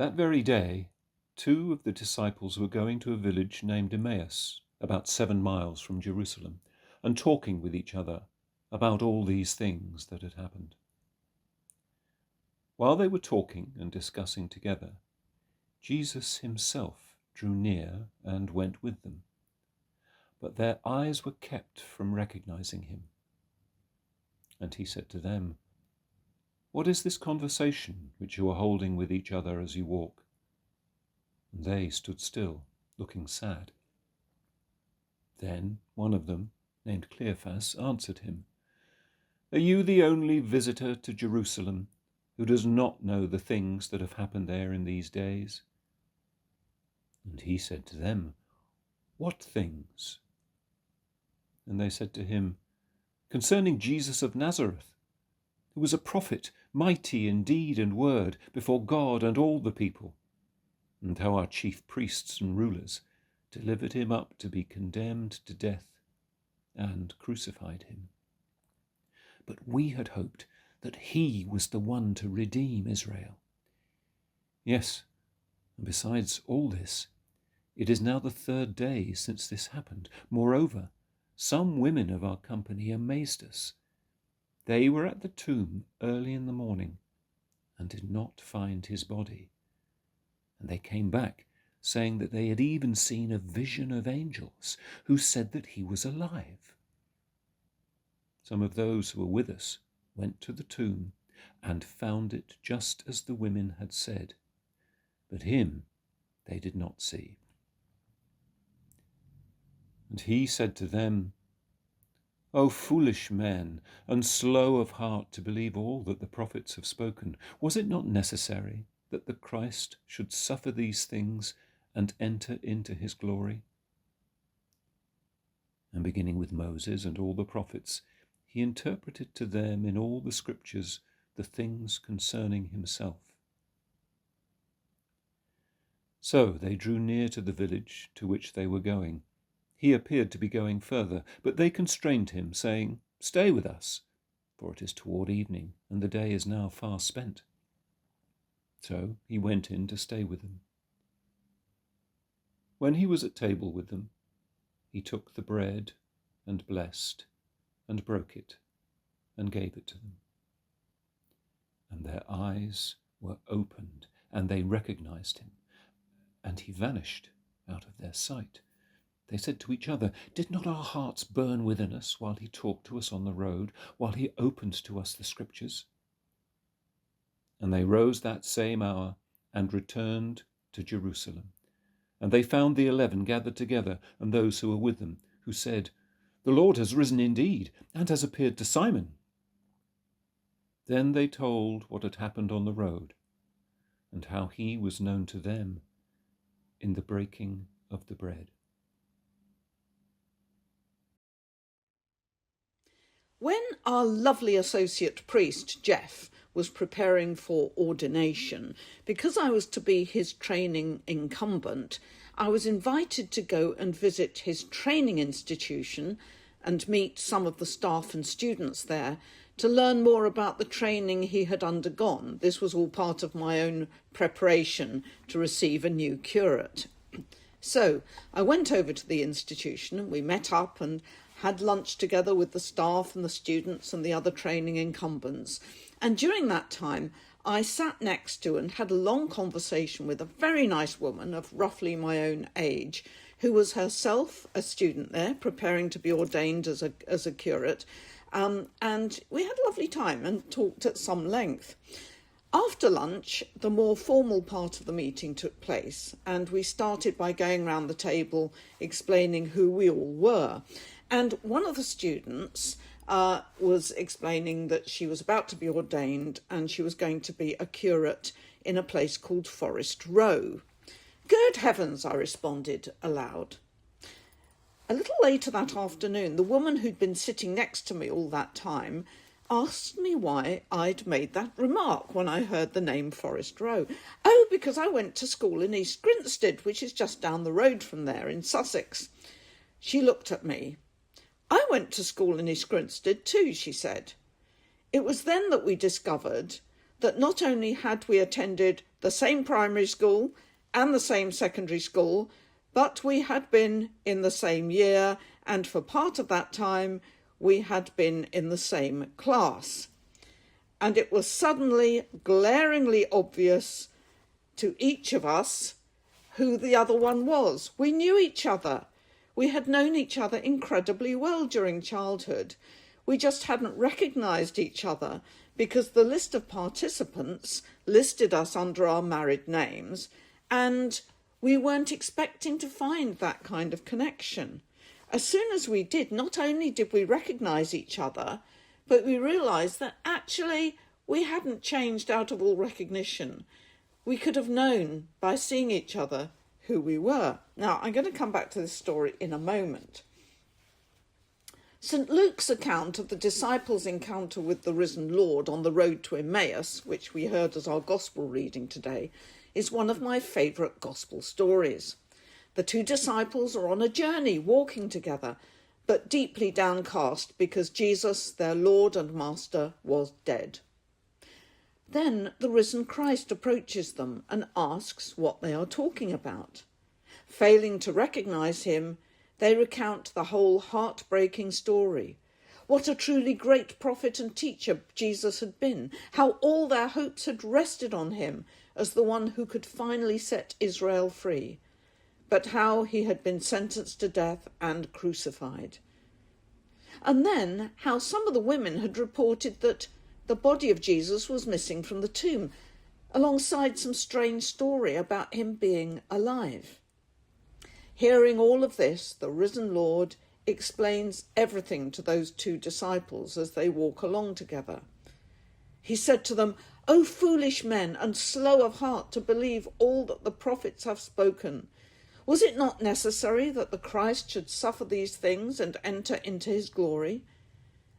That very day, 2 of the disciples were going to a village named Emmaus, about 7 miles from Jerusalem, and talking with each other about all these things that had happened. While they were talking and discussing together, Jesus himself drew near and went with them, but their eyes were kept from recognizing him. And he said to them, "What is this conversation which you are holding with each other as you walk?" And they stood still, looking sad. Then one of them, named Cleophas, answered him, "Are you the only visitor to Jerusalem who does not know the things that have happened there in these days?" And he said to them, "What things?" And they said to him, "Concerning Jesus of Nazareth, who was a prophet, mighty in deed and word before God and all the people, and how our chief priests and rulers delivered him up to be condemned to death and crucified him. But we had hoped that he was the one to redeem Israel. Yes, and besides all this, it is now the 3rd day since this happened. Moreover, some women of our company amazed us. They were at the tomb early in the morning and did not find his body. And they came back, saying that they had even seen a vision of angels who said that he was alive. Some of those who were with us went to the tomb and found it just as the women had said, but him they did not see." And he said to them, "O foolish men, and slow of heart to believe all that the prophets have spoken, was it not necessary that the Christ should suffer these things and enter into his glory?" And beginning with Moses and all the prophets, he interpreted to them in all the scriptures the things concerning himself. So they drew near to the village to which they were going. He appeared to be going further, but they constrained him, saying, "Stay with us, for it is toward evening, and the day is now far spent." So he went in to stay with them. When he was at table with them, he took the bread and blessed and broke it and gave it to them. And their eyes were opened, and they recognized him, and he vanished out of their sight. They said to each other, "Did not our hearts burn within us while he talked to us on the road, while he opened to us the scriptures?" And they rose that same hour and returned to Jerusalem. And they found the 11 gathered together, and those who were with them, who said, "The Lord has risen indeed, and has appeared to Simon." Then they told what had happened on the road, and how he was known to them in the breaking of the bread. When our lovely associate priest, Jeff, was preparing for ordination, because I was to be his training incumbent, I was invited to go and visit his training institution and meet some of the staff and students there to learn more about the training he had undergone. This was all part of my own preparation to receive a new curate. So I went over to the institution and we met up and had lunch together with the staff and the students and the other training incumbents. And during that time, I sat next to and had a long conversation with a very nice woman of roughly my own age, who was herself a student there, preparing to be ordained as a curate. And we had a lovely time and talked at some length. After lunch, the more formal part of the meeting took place, and we started by going round the table explaining who we all were. And one of the students was explaining that she was about to be ordained and she was going to be a curate in a place called Forest Row. "Good heavens," I responded aloud. A little later that afternoon, the woman who'd been sitting next to me all that time asked me why I'd made that remark when I heard the name Forest Row. "Oh, because I went to school in East Grinstead, which is just down the road from there in Sussex." She looked at me. "I went to school in East Grinstead too," she said. It was then that we discovered that not only had we attended the same primary school and the same secondary school, but we had been in the same year, and for part of that time we had been in the same class. And it was suddenly glaringly obvious to each of us who the other one was. We knew each other. We had known each other incredibly well during childhood. We just hadn't recognised each other because the list of participants listed us under our married names, and we weren't expecting to find that kind of connection. As soon as we did, not only did we recognise each other, but we realised that actually we hadn't changed out of all recognition. We could have known by seeing each other who we were. Now, I'm going to come back to this story in a moment. St Luke's account of the disciples' encounter with the risen Lord on the road to Emmaus, which we heard as our gospel reading today, is one of my favourite gospel stories. The two disciples are on a journey, walking together, but deeply downcast because Jesus, their Lord and Master, was dead. Then the risen Christ approaches them and asks what they are talking about. Failing to recognise him, they recount the whole heartbreaking story. What a truly great prophet and teacher Jesus had been, how all their hopes had rested on him as the one who could finally set Israel free, but how he had been sentenced to death and crucified. And then how some of the women had reported that the body of Jesus was missing from the tomb, alongside some strange story about him being alive. Hearing all of this, the risen Lord explains everything to those two disciples as they walk along together. He said to them, "O foolish men, and slow of heart to believe all that the prophets have spoken. Was it not necessary that the Christ should suffer these things and enter into his glory?"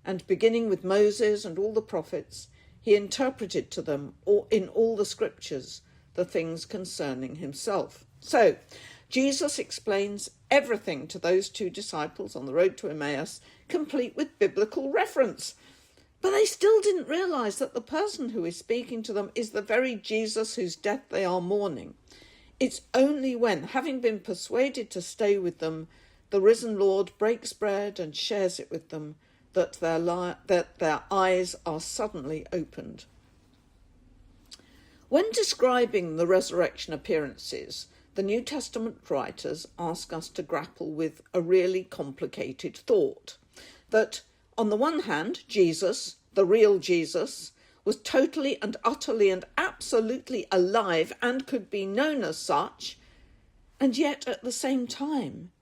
And beginning with Moses and all the prophets, he interpreted to them in all the scriptures the things concerning himself. So Jesus explains everything to those two disciples on the road to Emmaus, complete with biblical reference. But they still didn't realise that the person who is speaking to them is the very Jesus whose death they are mourning. It's only when, having been persuaded to stay with them, the risen Lord breaks bread and shares it with them, that their eyes are suddenly opened. When describing the resurrection appearances, the New Testament writers ask us to grapple with a really complicated thought, that on the one hand, Jesus, the real Jesus, was totally and utterly and absolutely alive and could be known as such, and yet at the same time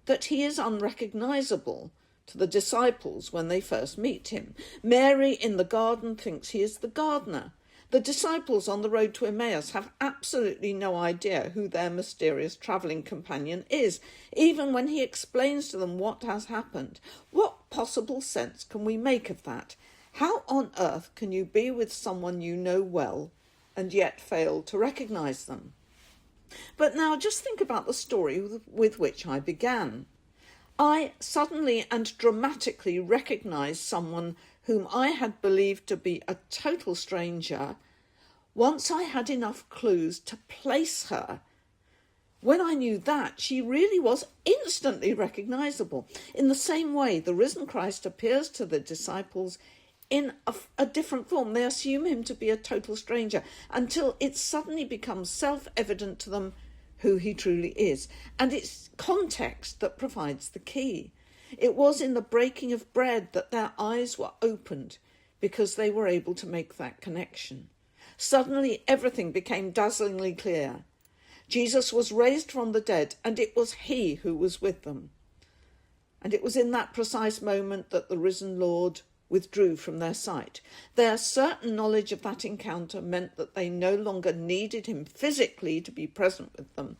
that he is unrecognisable to the disciples when they first meet him. Mary in the garden thinks he is the gardener. The disciples on the road to Emmaus have absolutely no idea who their mysterious travelling companion is, even when he explains to them what has happened. What possible sense can we make of that? How on earth can you be with someone you know well and yet fail to recognise them? But now just think about the story with which I began. I suddenly and dramatically recognised someone whom I had believed to be a total stranger once I had enough clues to place her. When I knew that, she really was instantly recognisable. In the same way, the risen Christ appears to the disciples in a different form. They assume him to be a total stranger until it suddenly becomes self-evident to them who he truly is. And it's context that provides the key. It was in the breaking of bread that their eyes were opened because they were able to make that connection. Suddenly everything became dazzlingly clear. Jesus was raised from the dead, and it was he who was with them. And it was in that precise moment that the risen Lord withdrew from their sight. Their certain knowledge of that encounter meant that they no longer needed him physically to be present with them,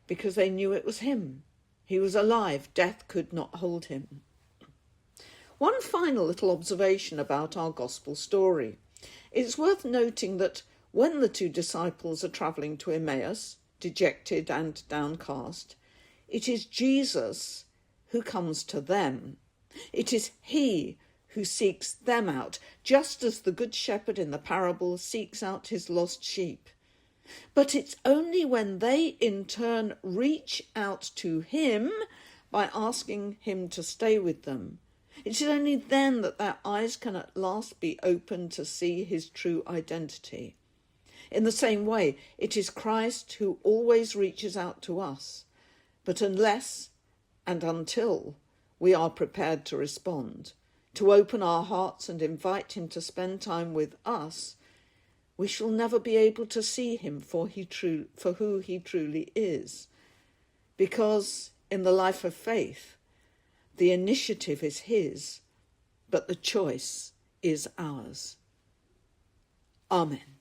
because they knew it was him. He was alive. Death could not hold him. One final little observation about our gospel story. It's worth noting that when the two disciples are travelling to Emmaus, dejected and downcast, it is Jesus who comes to them. It is he who seeks them out, just as the good shepherd in the parable seeks out his lost sheep. But it's only when they in turn reach out to him by asking him to stay with them, it is only then that their eyes can at last be opened to see his true identity. In the same way, it is Christ who always reaches out to us, but unless and until we are prepared to respond, to open our hearts and invite him to spend time with us, we shall never be able to see him for who he truly is. Because in the life of faith, the initiative is his, but the choice is ours. Amen.